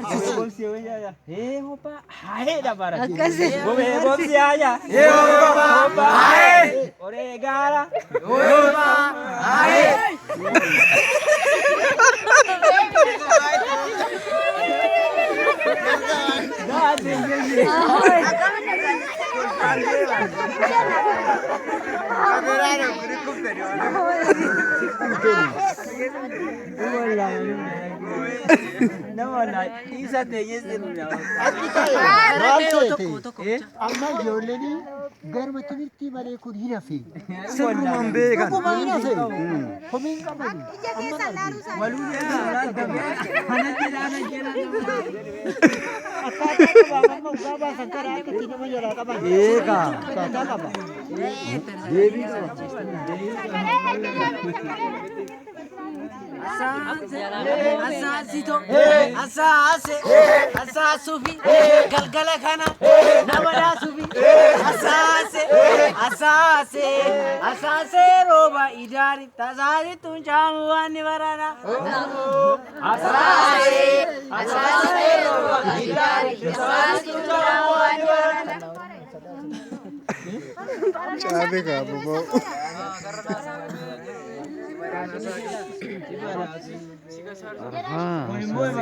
Boomsi wayyaa. Hophaa haayee dabara. Akkasii. Boomsi haayyaa. Hophaa haayee. Oree gaara. Hophaa haayee. Amma ijoolleen garma timirtii malee kun hin hafe. Sirrumaan beekan. Dhuguma hin hafe. Komiin qaban. Akkaataa qabaa amma ugaa baasan karaa akka itti nama jalaa qaban. Eegaa. Akkaataa qaba. Deebii qaba. Asaasito, asaase, asaasufi, galgala kana, nabadaasufi, asaase, asaase, asaase rooba idaari, tasaasi tunjaamu waan ni barana. Asaase, asaase rooba idaari, tasaasi tunjaamu waan ni barana. Cabe ka bobo. Aha.